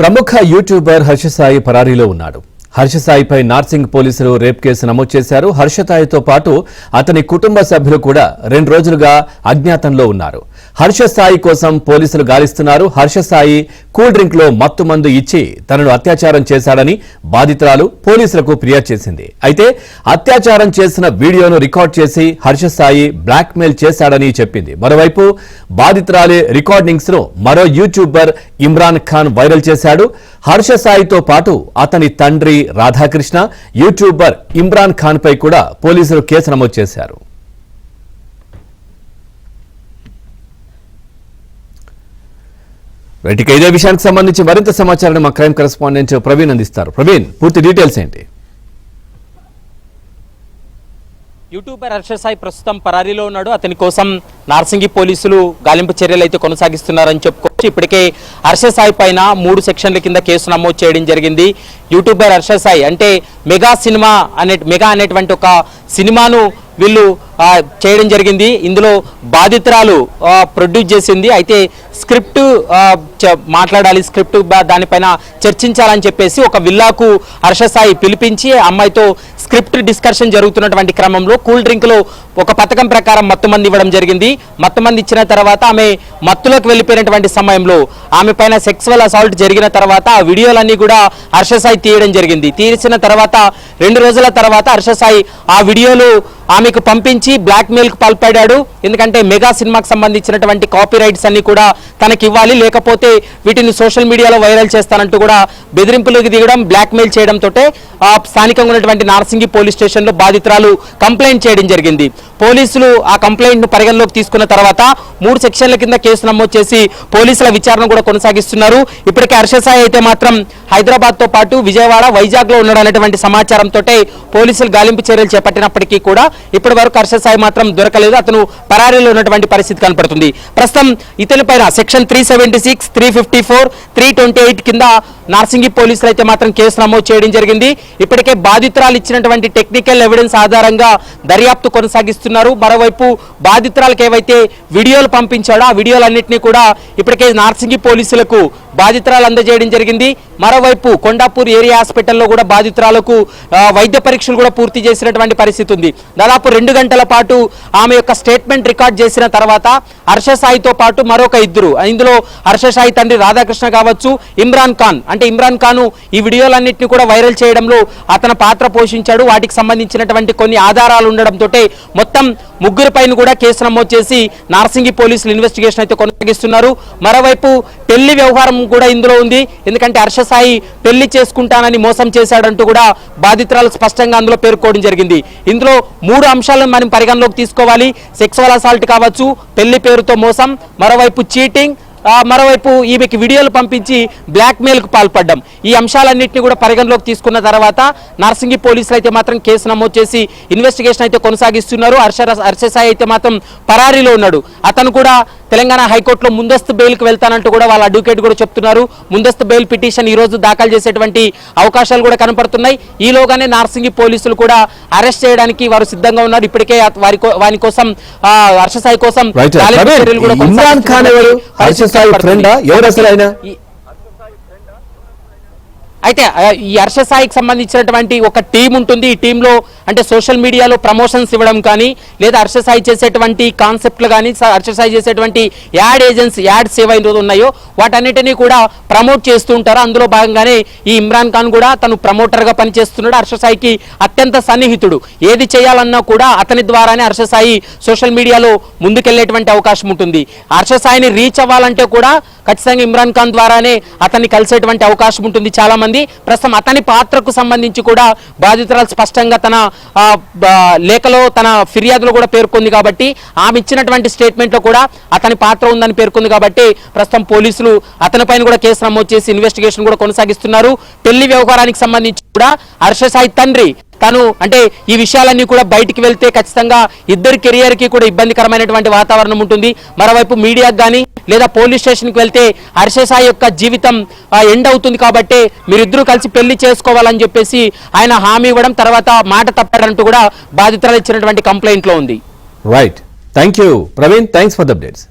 ప్రముఖ యూట్యూబర్ హర్ష సాయి పరారీలో ఉన్నాడు. హర్ష సాయిపై నార్సింగ్ పోలీసులు రేప్ కేసు నమోదు చేశారు. హర్ష సాయితో పాటు అతని కుటుంబ సభ్యులు కూడా 2 రోజులుగా అజ్ఞాతంలో ఉన్నారు. హర్ష సాయి కోసం పోలీసులు గాలిస్తున్నారు. హర్ష సాయి కూల్ డ్రింక్ లో మత్తు మందు ఇచ్చి తనను అత్యాచారం చేశాడని బాధితురాలు పోలీసులకు ఫిర్యాదు చేసింది. అయితే అత్యాచారం చేసిన వీడియోను రికార్డ్ చేసి హర్ష సాయి బ్లాక్ మెయిల్ చేశాడని చెప్పింది. మరోవైపు బాధితురాలి రికార్డింగ్స్ ను మరో యూట్యూబర్ ఇమ్రాన్ ఖాన్ వైరల్ చేశాడు. హర్ష సాయితో పాటు అతని తండ్రి రాధాకృష్ణ, యూట్యూబర్ ఇమ్రాన్ ఖాన్ పై కూడా పోలీసులు కేసు నమోదు చేశారు. రైట్, ఇదే విషయానికి సంబంధించి మరింత సమాచారాన్ని మా క్రైమ్ కరెస్పాండెంట్ ప్రవీణ్ అందిస్తారు. ప్రవీణ్, పూర్తి డీటెయిల్స్ ఏంటి? యూట్యూబర్ హర్ష సాయి ప్రస్తుతం పరారీలో ఉన్నాడు. అతని కోసం నార్సింగి పోలీసులు గాలింపు చర్యలు అయితే కొనసాగిస్తున్నారని చెప్పుకోవచ్చు. ఇప్పటికే హర్ష సాయి పైన 3 సెక్షన్ల కింద కేసు నమోదు చేయడం జరిగింది. యూట్యూబర్ హర్ష సాయి అంటే మెగా అనేటువంటి ఒక సినిమాను వీళ్ళు చేయడం జరిగింది. ఇందులో బాధితురాలు ప్రొడ్యూస్ చేసింది. అయితే స్క్రిప్ట్ మాట్లాడాలి, స్క్రిప్ట్ దానిపైన చర్చించాలని చెప్పేసి ఒక విల్లాకు హర్ష సాయి పిలిపించి అమ్మాయితో స్క్రిప్ట్ డిస్కషన్ జరుగుతున్నటువంటి క్రమంలో కూల్ డ్రింక్ లో ఒక పథకం ప్రకారం మత్తుమంది ఇవ్వడం జరిగింది. మత్తుమంది ఇచ్చిన తర్వాత ఆమె మత్తులోకి వెళ్ళిపోయినటువంటి సమయంలో ఆమె పైన సెక్సువల్ అసాల్ట్ జరిగిన తర్వాత ఆ వీడియోలన్నీ కూడా హర్ష సాయి తీయడం జరిగింది. తీసిన తర్వాత 2 రోజుల తర్వాత హర్ష సాయి ఆ వీడియోలు ఆమెకు పంపించి బ్లాక్ మెయిల్ కు పాల్పడ్డాడు. ఎందుకంటే మెగా సినిమాకి సంబంధించినటువంటి కాపీ రైట్స్ అన్ని కూడా తనకి ఇవ్వాలి, లేకపోతే వీటిని సోషల్ మీడియాలో వైరల్ చేస్తానంటూ కూడా బెదిరింపులకు దిగడం, బ్లాక్ మెయిల్ చేయడంతో స్థానికంగా ఉన్నటువంటి నార్సింగి పోలీస్ స్టేషన్ లో బాధితురాలు కంప్లైంట్ చేయడం జరిగింది. పోలీసులు ఆ కంప్లైంట్ ను పరిగణలోకి తీసుకున్న తర్వాత 3 సెక్షన్ల కింద కేసు నమోదు చేసి పోలీసుల విచారణ కూడా కొనసాగిస్తున్నారు. ఇప్పటికే హర్ష సాయి అయితే మాత్రం హైదరాబాద్ తో పాటు విజయవాడ, వైజాగ్ లో ఉన్నాడనేటువంటి సమాచారంతో పోలీసులు గాలింపు చర్యలు చేపట్టినప్పటికీ కూడా ఇప్పటి వరకు హర్ష సాయి మాత్రం దొరకలేదు. అతను పరారీలో ఉన్నటువంటి పరిస్థితి కనపడుతుంది. ప్రస్తుతం ఇతని పైన సెక్షన్ 376, 354, 328 కింద నార్సింగి పోలీసులు అయితే మాత్రం కేసు నమోదు చేయడం జరిగింది. ఇప్పటికే బాధితురాలు ఇచ్చినటువంటి టెక్నికల్ ఎవిడెన్స్ ఆధారంగా దర్యాప్తు కొనసాగిస్తున్నారు. మరోవైపు బాధితురాలకు ఏవైతే వీడియోలు పంపించాడో ఆ వీడియోలన్నింటినీ కూడా ఇప్పటికే నార్సింగి పోలీసులకు బాధితురాలు అందజేయడం జరిగింది. మరోవైపు కొండాపూర్ ఏరియా హాస్పిటల్లో కూడా బాధితురాలకు వైద్య పరీక్షలు కూడా పూర్తి చేసినటువంటి పరిస్థితి ఉంది. దాదాపు 2 గంటల పాటు ఆమె యొక్క స్టేట్మెంట్ రికార్డ్ చేసిన తర్వాత హర్ష సాయితో పాటు మరొక 2, ఇందులో హర్ష సాయి తండ్రి రాధాకృష్ణ కావచ్చు, ఇమ్రాన్ ఖాన్ అంటే ఇమ్రాన్ ఖాన్ ఈ వీడియోలన్నింటినీ కూడా వైరల్ చేయడంలో అతను పాత్ర పోషించాడు. వాటికి సంబంధించినటువంటి కొన్ని ఆధారాలు ఉండడంతో మొత్తం 3 పైన కూడా కేసు నమోదు చేసి నార్సింగి పోలీసులు ఇన్వెస్టిగేషన్ అయితే కొనసాగిస్తున్నారు. మరోవైపు పెళ్లి వ్యవహారం కూడా ఇందులో ఉంది. ఎందుకంటే హర్ష సాయి పెళ్లి చేసుకుంటానని మోసం చేశాడంటూ కూడా బాధితురాలు స్పష్టంగా అందులో పేర్కోవడం జరిగింది. ఇందులో 3 అంశాలను మనం పరిగణలోకి తీసుకోవాలి. సెక్సువల్ అసాల్ట్ కావచ్చు, పెళ్లి పేరుతో మోసం, మరోవైపు చీటింగ్, మరోవైపు ఈమెకి వీడియోలు పంపించి బ్లాక్ మెయిల్ కు పాల్పడ్డం. ఈ అంశాలన్నింటినీ కూడా పరిగణలోకి తీసుకున్న తర్వాత నార్సింగి పోలీసులు అయితే మాత్రం కేసు నమోదు చేసి ఇన్వెస్టిగేషన్ అయితే కొనసాగిస్తున్నారు. హర్ష సాయి అయితే మాత్రం పరారీలో ఉన్నాడు. అతను కూడా తెలంగాణ హైకోర్టులో ముందస్తు బెయిల్కి వెళ్తానంటూ కూడా వాళ్ళ అడ్వకేట్ కూడా చెప్తున్నారు. ముందస్తు బెయిల్ పిటిషన్ ఈ రోజు దాఖలు చేసేటువంటి అవకాశాలు కూడా కనపడుతున్నాయి. ఈలోగానే నార్సింగి పోలీసులు కూడా అరెస్ట్ చేయడానికి వారు సిద్ధంగా ఉన్నారు. ఇప్పటికే వారి కోసం హర్ష సాయి కోసం అయితే ఈ హర్ష సాయికి సంబంధించినటువంటి ఒక టీం ఉంటుంది. ఈ టీంలో అంటే సోషల్ మీడియాలో ప్రమోషన్స్ ఇవ్వడం కానీ, లేదా హర్ష సాయి చేసేటువంటి కాన్సెప్ట్లు కానీ, హర్ష సాయి చేసేటువంటి యాడ్స్ ఏవైతే ఉన్నాయో వాటన్నిటినీ కూడా ప్రమోట్ చేస్తూ ఉంటారు. అందులో భాగంగానే ఈ ఇమ్రాన్ ఖాన్ కూడా తను ప్రమోటర్ గా పనిచేస్తున్నాడు. హర్ష సాయికి అత్యంత సన్నిహితుడు. ఏది చేయాలన్నా కూడా అతని ద్వారానే హర్ష సాయి సోషల్ మీడియాలో ముందుకెళ్లేటువంటి అవకాశం ఉంటుంది. హర్ష సాయిని రీచ్ అవ్వాలంటే కూడా ఖచ్చితంగా ఇమ్రాన్ ఖాన్ ద్వారానే అతన్ని కలిసేటువంటి అవకాశం ఉంటుంది చాలా మంది. ప్రస్తుతం అతని పాత్రకు సంబంధించి కూడా బాధితురాలు స్పష్టంగా తన లేఖలో, తన ఫిర్యాదులో కూడా పేర్కొంది. కాబట్టి ఆమె ఇచ్చినటువంటి స్టేట్మెంట్ లో కూడా అతని పాత్ర ఉందని పేర్కొంది. కాబట్టి ప్రస్తుతం పోలీసులు అతనిపైన కూడా కేసు నమోదు చేసి ఇన్వెస్టిగేషన్ కూడా కొనసాగిస్తున్నారు. పెళ్లి వ్యవహారానికి సంబంధించి కూడా హర్ష సాయి తండ్రి తను అంటే ఈ విషయాలన్నీ కూడా బయటికి వెళ్తే ఖచ్చితంగా ఇద్దరి కెరియర్ కి కూడా ఇబ్బందికరమైనటువంటి వాతావరణం ఉంటుంది. మరోవైపు మీడియాకు కానీ లేదా పోలీస్ స్టేషన్కి వెళ్తే హర్ష సాయి యొక్క జీవితం ఎండ్ అవుతుంది. కాబట్టి మీరిద్దరూ కలిసి పెళ్లి చేసుకోవాలని చెప్పేసి ఆయన హామీ ఇవ్వడం, తర్వాత మాట తప్పారంటూ కూడా బాధితురాలు ఇచ్చినటువంటి కంప్లైంట్ లో ఉంది. Right, thank you Praveen, thanks for the updates.